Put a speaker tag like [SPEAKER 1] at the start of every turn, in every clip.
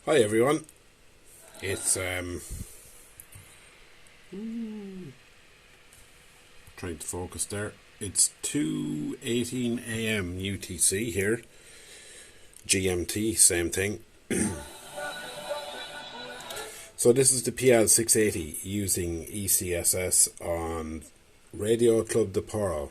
[SPEAKER 1] Hi everyone, it's trying to focus there. It's 2:18 AM UTC here, GMT, same thing. So this is the PL-990 using ECSS on Radio Club de Poro.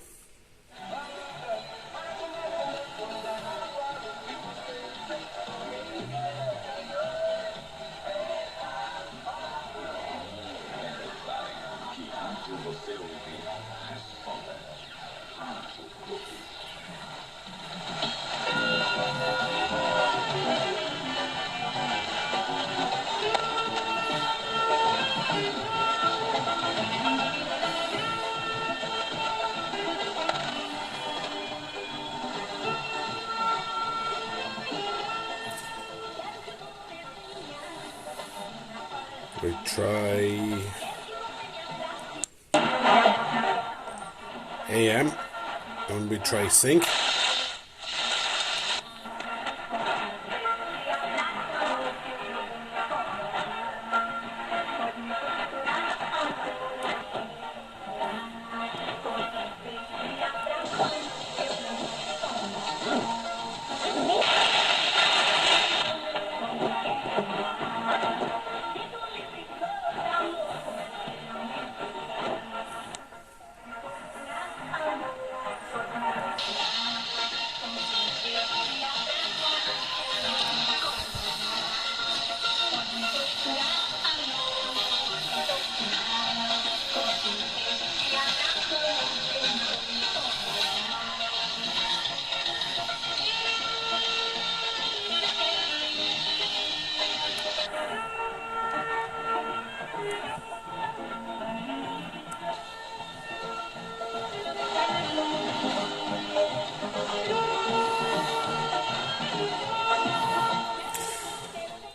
[SPEAKER 1] We try AM and we try sync.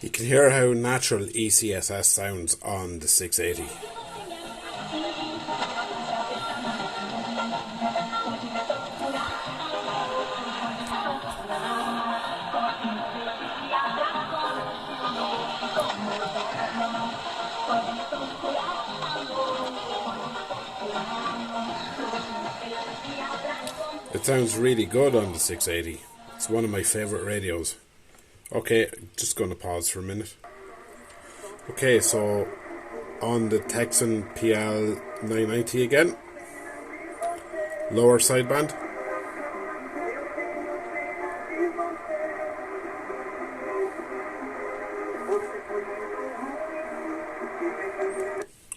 [SPEAKER 1] You can hear how natural ECSS sounds on the 680. It sounds really good on the 680. It's one of my favourite radios. Okay, just going to pause for a minute. Okay, so on the Tecsun PL-990 again, lower sideband,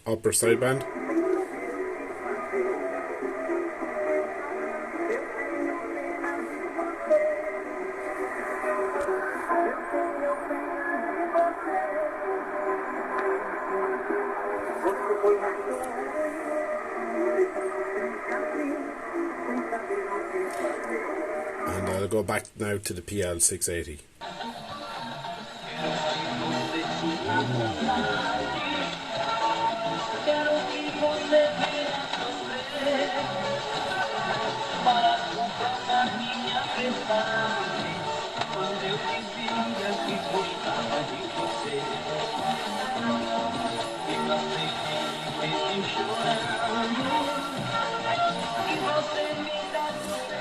[SPEAKER 1] upper sideband, and I'll go back now to the PL-680.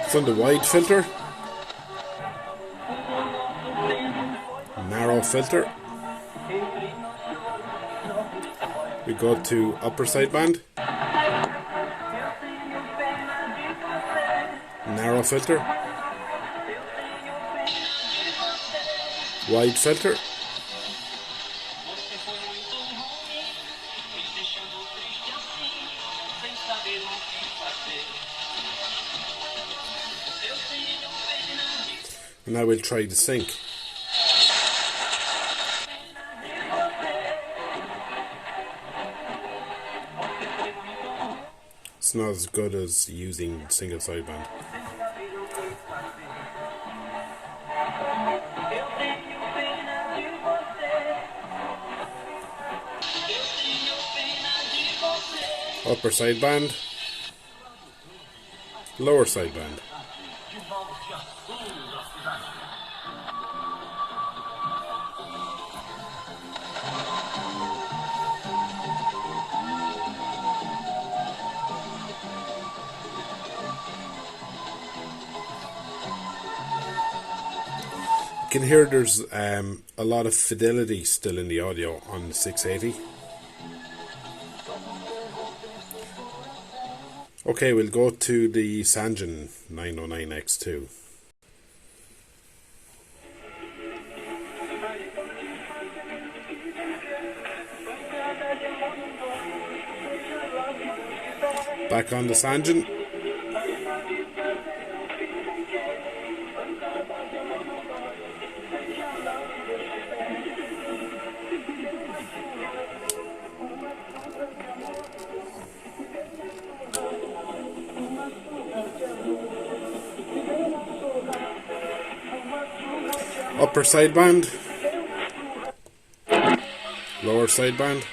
[SPEAKER 1] It's on the wide filter, narrow filter. We go to upper sideband, narrow filter, wide filter, and now we'll try the sync. It's not as good as using single sideband. Upper sideband, lower sideband. can hear there's a lot of fidelity still in the audio on the 680. Okay, we'll go to the Sangean 909 X2. Back on the Sangean. Upper sideband, lower sideband,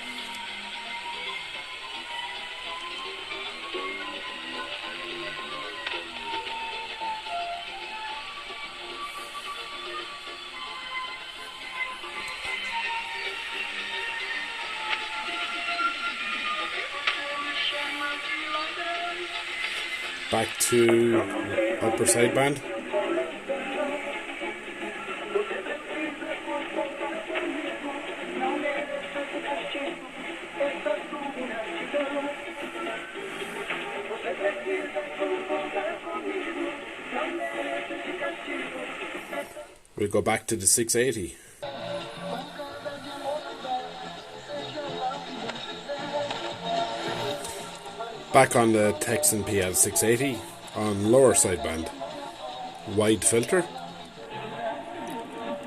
[SPEAKER 1] back to upper sideband. We'll go back to the 680. Back on the Tecsun PL-990 on lower sideband. Wide filter,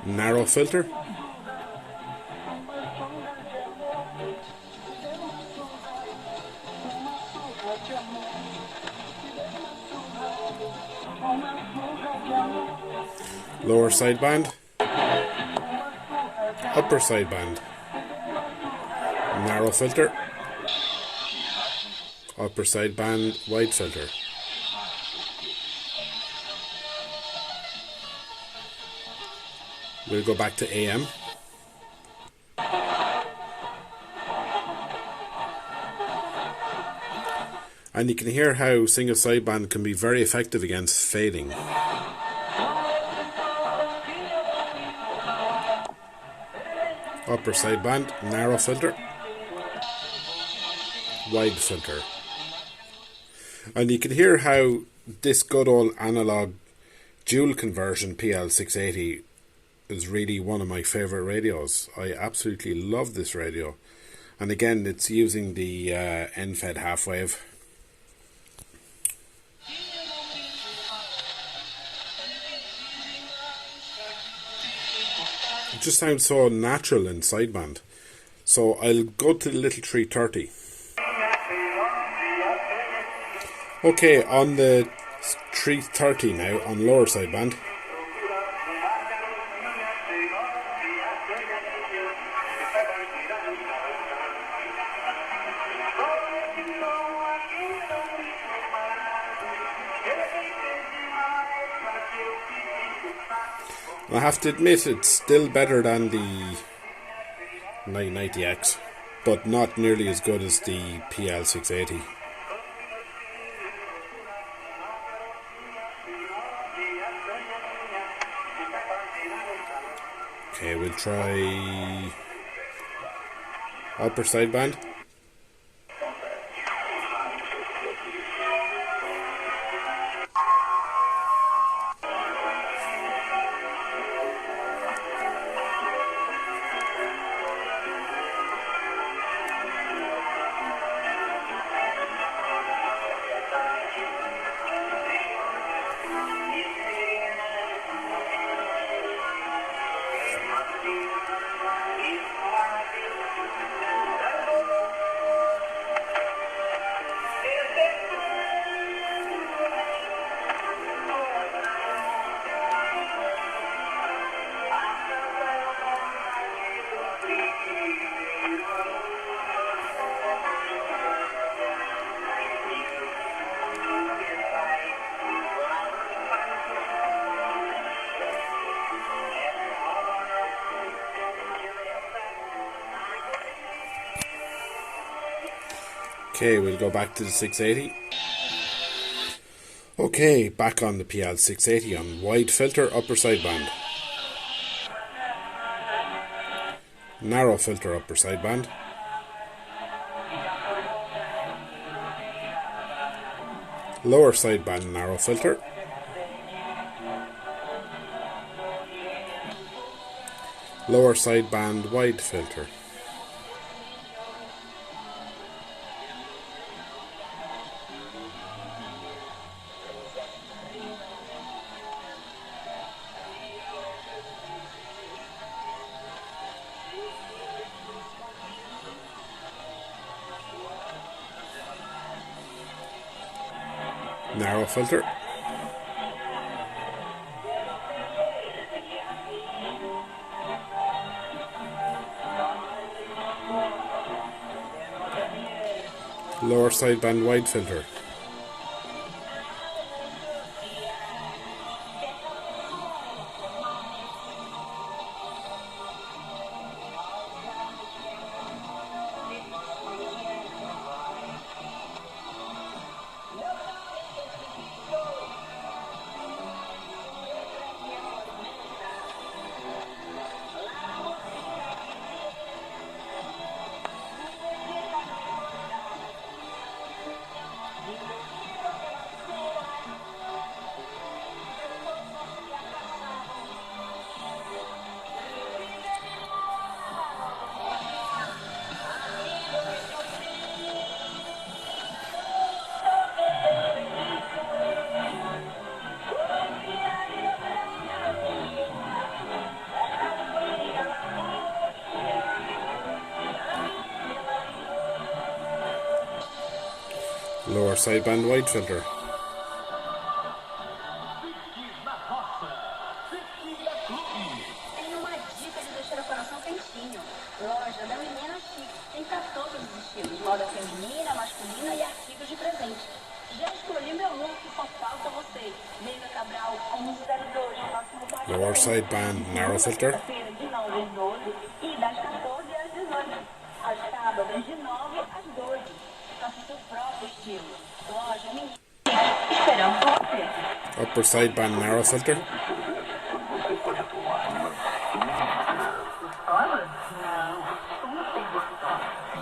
[SPEAKER 1] narrow filter, lower sideband, upper sideband, narrow filter, upper sideband, wide filter. We'll go back to AM. And you can hear how single sideband can be very effective against fading. Upper sideband, narrow filter, wide filter. And you can hear how this good old analog dual conversion PL-990 is really one of my favourite radios. I absolutely love this radio. And again, it's using the end-fed half wave. It just sounds so natural in sideband. So I'll go to the little 330. Okay, on the 330 now, on lower sideband. I have to admit it's still better than the 990X, but not nearly as good as the PL-980. Okay, we'll try upper sideband. Okay, we'll go back to the 680. Okay, back on the PL-990 on wide filter, upper sideband. narrow filter upper sideband, lower sideband narrow filter, lower sideband wide filter, narrow filter, lower sideband wide filter, lower sideband wide filter,
[SPEAKER 2] Tem uma dica de deixar o coração quentinho. Loja da Menina Chique. Tem pra todos os estilos. Moda feminina, masculina e artigos de presente. Já escolhi meu look, só falta você. Neiva Cabral, 1102, próximo bairro.
[SPEAKER 1] lower sideband narrow filter,
[SPEAKER 2] Feira de 9 às 12 e das 14 às 18. Às sábados de 9 às 12. Faça seu próprio estilo. Loja Menina. Esperamos você.
[SPEAKER 1] upper sideband narrow filter,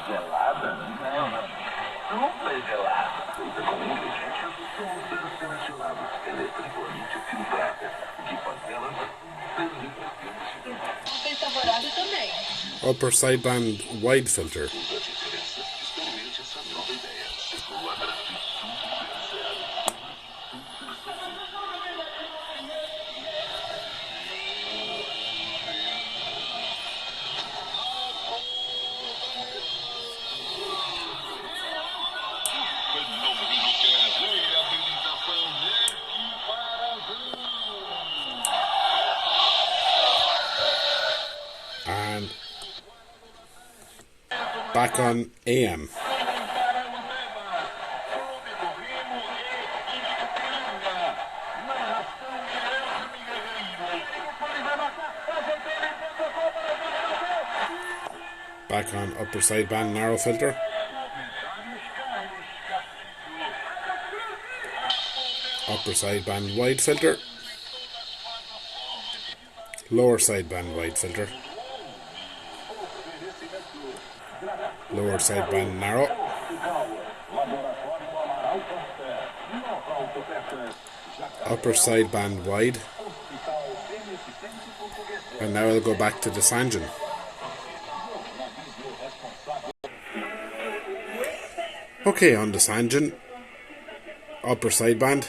[SPEAKER 3] Gelada? Não foi gelada. Com um objetivo, são selecionados eletricamente filtradas de panelas
[SPEAKER 2] Tem favorável também.
[SPEAKER 1] upper sideband wide filter,
[SPEAKER 3] experimente essa nova ideia. O abraço
[SPEAKER 1] and back on AM. Back on upper sideband narrow filter, upper sideband wide filter, lower sideband wide filter, lower sideband narrow, upper sideband wide, and now I'll go back to the Sangean. Okay, on the Sangean, upper sideband,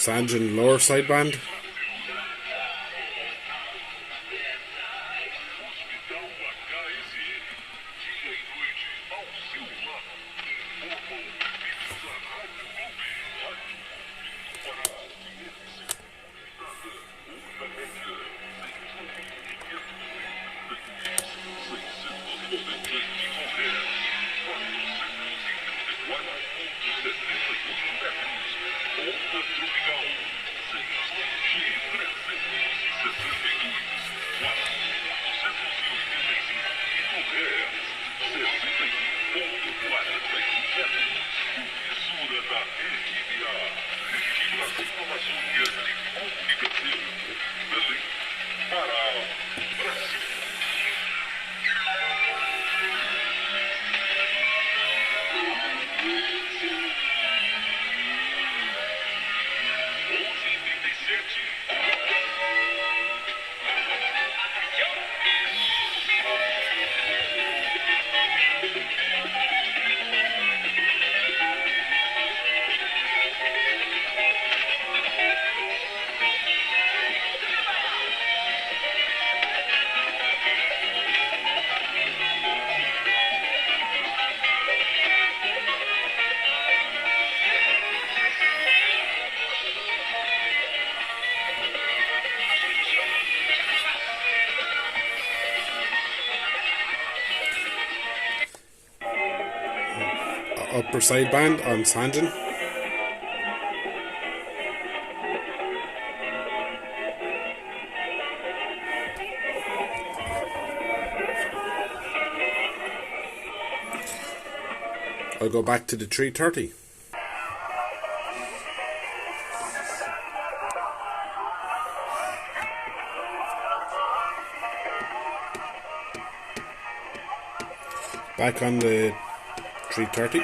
[SPEAKER 1] Sangean lower sideband, upper sideband on Sangean. I'll go back to the 330. Back on the 330.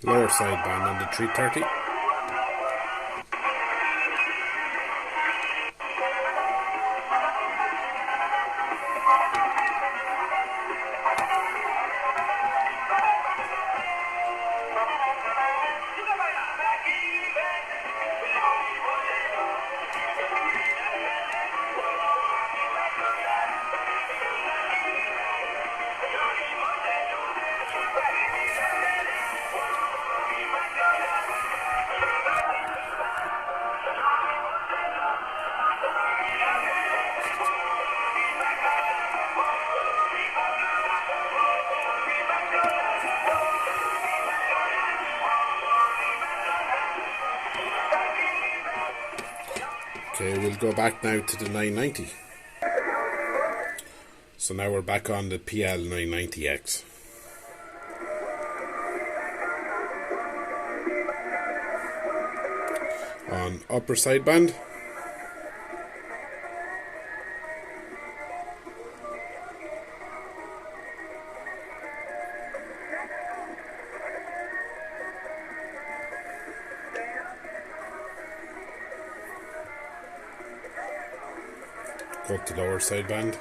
[SPEAKER 1] Lower sideband on the 330. Okay, we'll go back now to the 990. So now we're back on the PL-990X. On upper sideband. Go to lower sideband.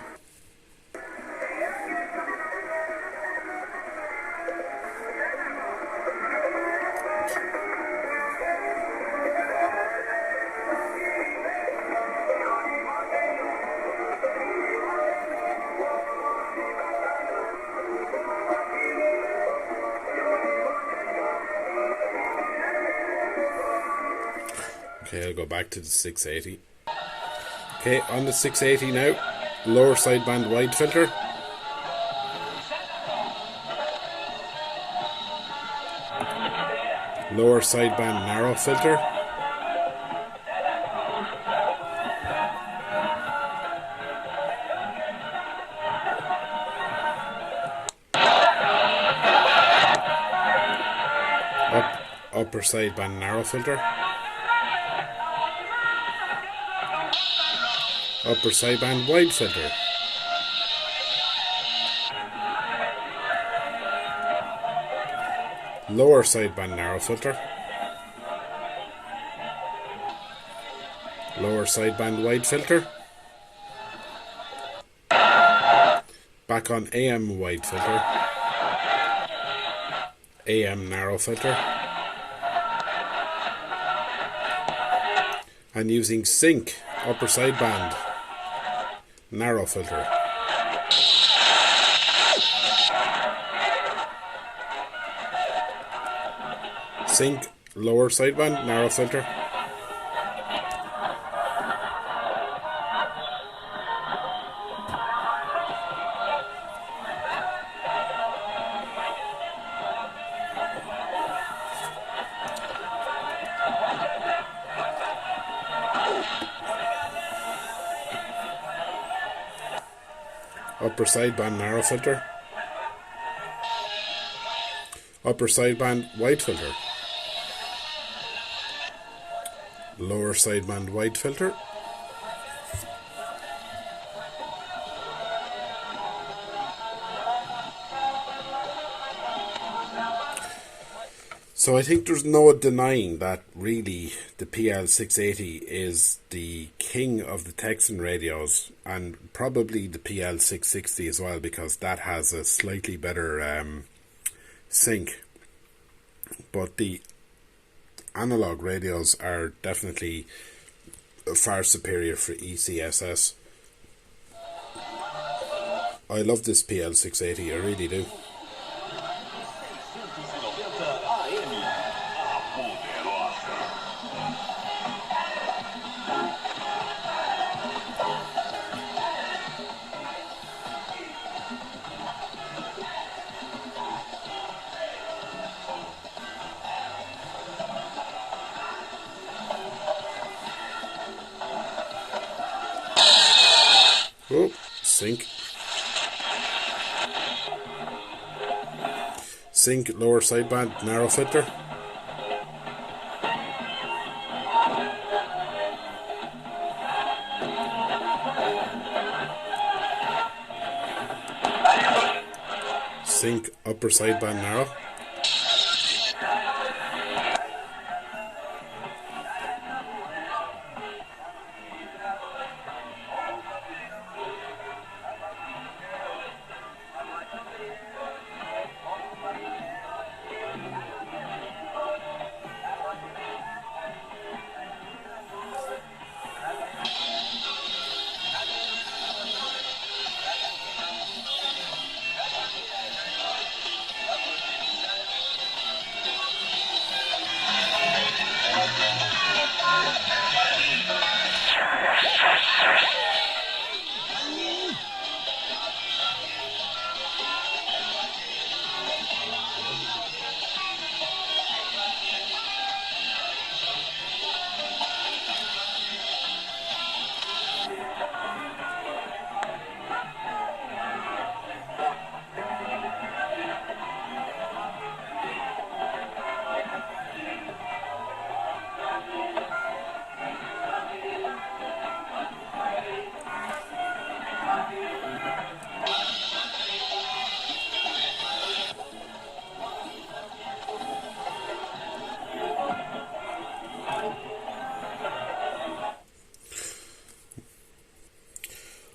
[SPEAKER 1] Okay, I'll go back to the 680. Okay, on the 680 now, lower sideband wide filter. Lower sideband narrow filter. Upper sideband narrow filter. Upper sideband wide filter. Lower sideband narrow filter. Lower sideband wide filter. Back on AM wide filter. AM narrow filter. And using sync upper sideband narrow filter. Sync lower sideband narrow filter. Upper sideband narrow filter. Upper sideband wide filter. Lower sideband wide filter. So I think there's no denying that really the PL-680 is the king of the Tecsun radios, and probably the PL-660 as well, because that has a slightly better sync. But the analog radios are definitely far superior for ECSS. I love this PL-990, I really do. Oh, sync. Sync, lower sideband, narrow filter. Sync, upper sideband, narrow.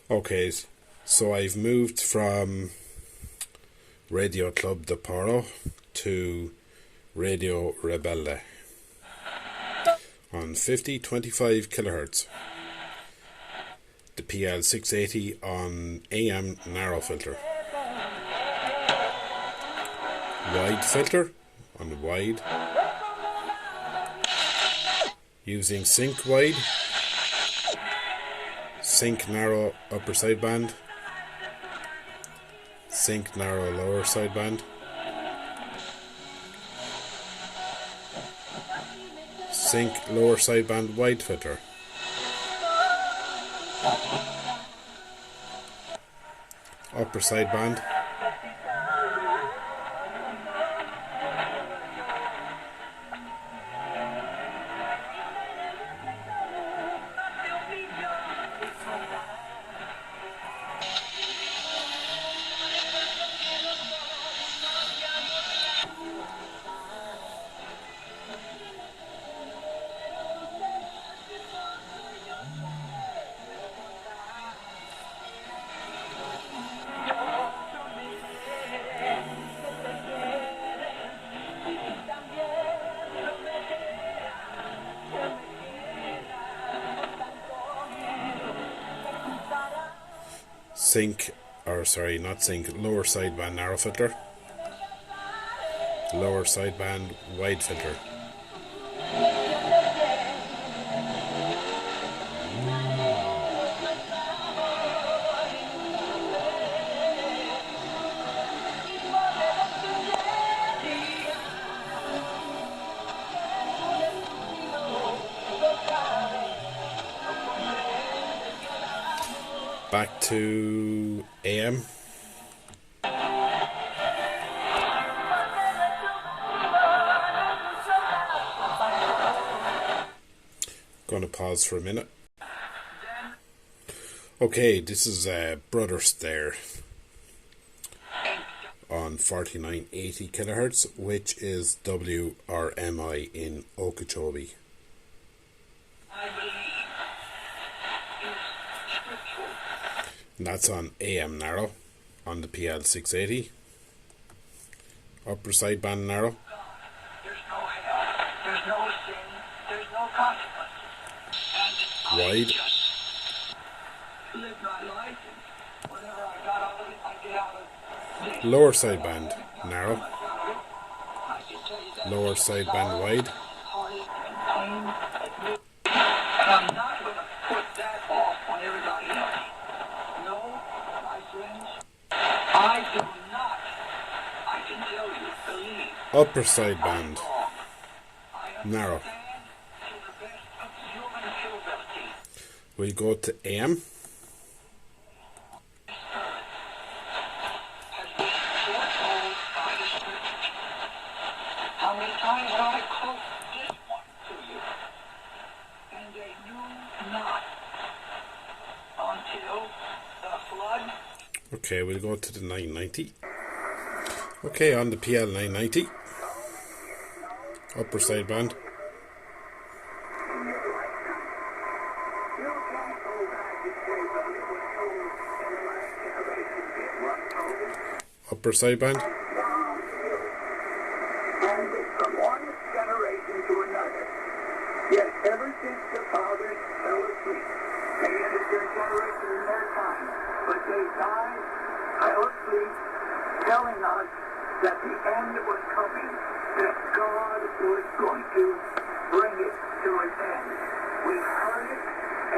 [SPEAKER 1] Okay, so I've moved from Radio Club de Paro to Radio Rebelde on 50-25 kilohertz. The PL-990 on AM narrow filter. Wide filter on wide. Using sync wide. Sync narrow upper sideband, sync narrow lower sideband, sync lower sideband wide filter, upper sideband, sync, or sorry, not sync, lower sideband narrow filter, lower sideband wide filter. Back to AM. Gonna pause for a minute. Okay, this is Brothers there on 4980 kilohertz, which is WRMI in Okeechobee. And that's on AM narrow on the PL-990. Upper sideband narrow.
[SPEAKER 3] There's no hell, there's no sin, there's no consequence.
[SPEAKER 1] wide. Lower sideband narrow. Lower sideband wide.
[SPEAKER 4] And I'm not going to put that off on everybody else. No, my friends, I do not, I can tell you, believe.
[SPEAKER 1] Upper sideband narrow.
[SPEAKER 4] To the best of human capability.
[SPEAKER 1] We go to AM.
[SPEAKER 4] Has been foretold by the Scriptures. How many times have I quote this one to you? And they knew not until the flood.
[SPEAKER 1] Okay, we'll go to the 990. Okay, on the PL-990. Upper sideband. Upper sideband.
[SPEAKER 4] And from one generation to another. Yet ever since the fathers fell asleep, they ended their generation in their time, but they died fell asleep, telling us that the end was coming, that God was going to bring it to an end. We've heard it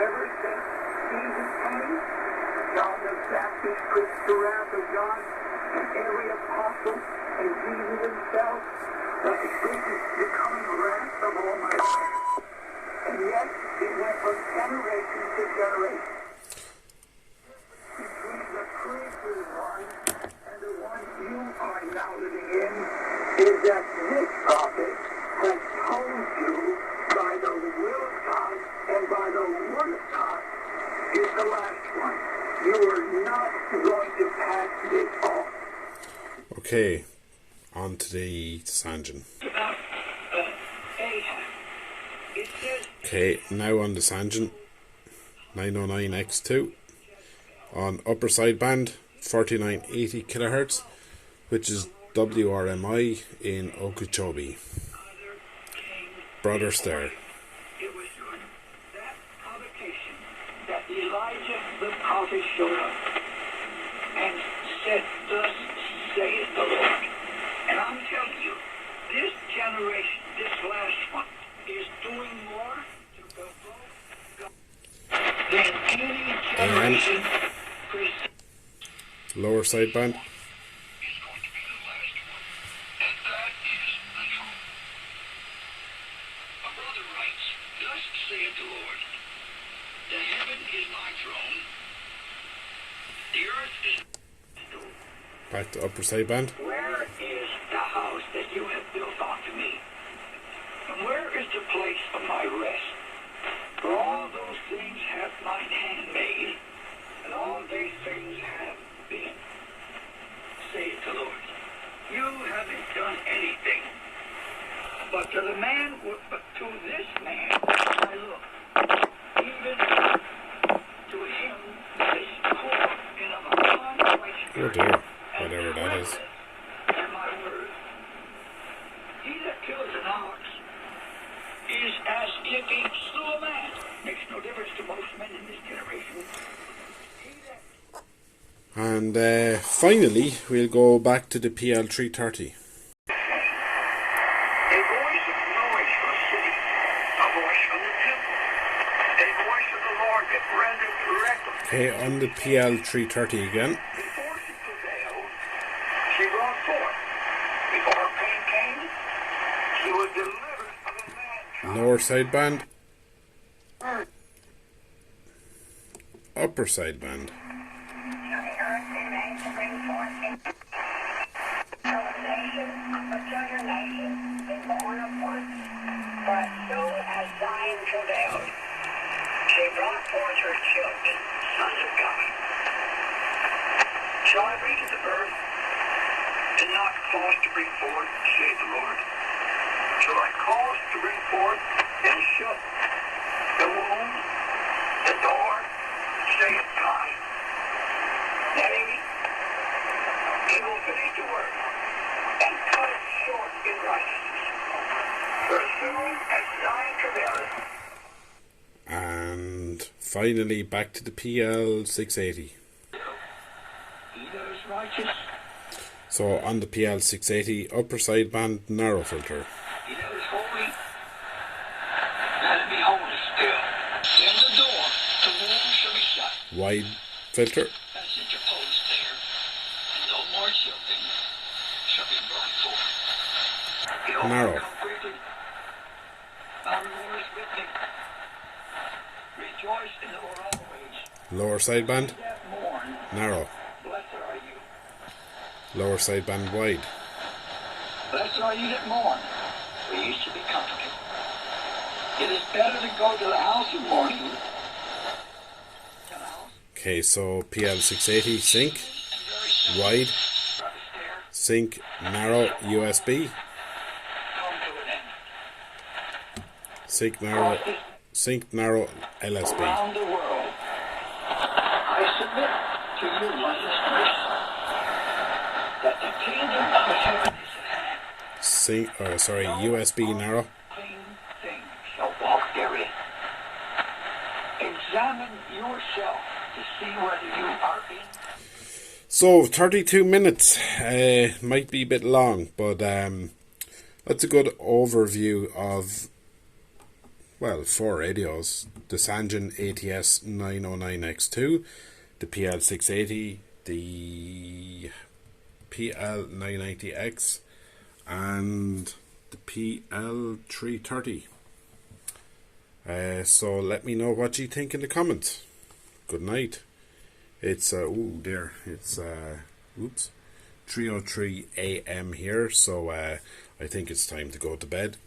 [SPEAKER 4] ever since Jesus came. John the Baptist preached the wrath of God, and every apostle and Jesus himself that the preaching the coming wrath of Almighty. And yet it went from generation to generation. Between the pre-true one and the one you are now living in is that this prophet has told you by the will of God and by the word of God is the last one. You are not going to pass this off.
[SPEAKER 1] Okay, on to the Sangean. Okay, now on the Sangean 909 X2 on upper sideband 4980 kHz, which is WRMI in Okeechobee. Brothers there.
[SPEAKER 4] It was during that provocation that Elijah the prophet showed up and said, "Thus saith the Lord." And I'm telling you, this generation, this last one, is doing more to provoke God than any generation.
[SPEAKER 1] Lower sideband.
[SPEAKER 3] Is going to be the last one. And that is the truth. A brother writes, "Thus saith the Lord, the heaven is my throne, the earth is..."
[SPEAKER 1] Back to upper sideband.
[SPEAKER 4] Where is the house that you have built unto me? And where is the place of my rest? For all those things hath mine hand made, and all these things have been, saith the Lord. You haven't done anything. But to the man, but to this man, I look. Even to him is poor and of a contrite
[SPEAKER 1] Oh
[SPEAKER 4] spirit.
[SPEAKER 1] dear, whatever that is.
[SPEAKER 4] And my word, he that kills an ox is as if he slew a man. Makes no difference to most men in this generation.
[SPEAKER 1] And finally, we'll go back to the PL-330.
[SPEAKER 4] A voice of noise from the city, a voice from the temple, a voice of the Lord that rendered reckless.
[SPEAKER 1] Okay, on the PL-330 again.
[SPEAKER 4] Before she prevailed, she brought forth. Before her pain came, she was delivered of a man.
[SPEAKER 1] Lower sideband. Upper sideband.
[SPEAKER 4] But so as Zion travailed, she brought forth her children, sons of God. Shall I bring to the birth, and not cause to bring forth, saith the Lord? Shall I cause to bring forth, and shut the womb, the door, saith God? Nay, he will finish the work, and cut it short in righteousness. For as soon as Zion travaileth,
[SPEAKER 1] And finally back to the PL-680.
[SPEAKER 3] Either is righteous,
[SPEAKER 1] So on the PL-680, upper sideband narrow filter.
[SPEAKER 3] either is holy. Let it be holy still. Then the door to womb shall be shut.
[SPEAKER 1] Wide filter.
[SPEAKER 3] That's interposed there. And no more children shall be brought forth. The
[SPEAKER 1] Narrow.
[SPEAKER 3] overcome quickly. Our Lord is with me. Rejoice in the Lord always.
[SPEAKER 1] Lower sideband
[SPEAKER 3] That mourn,
[SPEAKER 1] narrow.
[SPEAKER 3] blessed are you.
[SPEAKER 1] Lower sideband wide.
[SPEAKER 3] Blessed are you that mourn, for ye shall be comforted. It is better to go to the house of mourning to the house
[SPEAKER 1] Okay, so PL-680 sync
[SPEAKER 3] and very soon
[SPEAKER 1] wide,
[SPEAKER 3] by the stair
[SPEAKER 1] sync narrow USB,
[SPEAKER 3] come to an end.
[SPEAKER 1] sync narrow LSB.
[SPEAKER 3] Around the world, I submit to you my illustration that the kingdom of heaven is at hand.
[SPEAKER 1] USB narrow.
[SPEAKER 3] Clean things shall walk therein. Examine yourself to see whether you are in.
[SPEAKER 1] So 32 minutes, might be a bit long, but that's a good overview of, well, 4 radios: the Sangean ATS-909 X2, the PL-680, the PL-990X, and the PL-330. So let me know what you think in the comments. Good night. It's it's 3:03 a.m. here, so I think it's time to go to bed.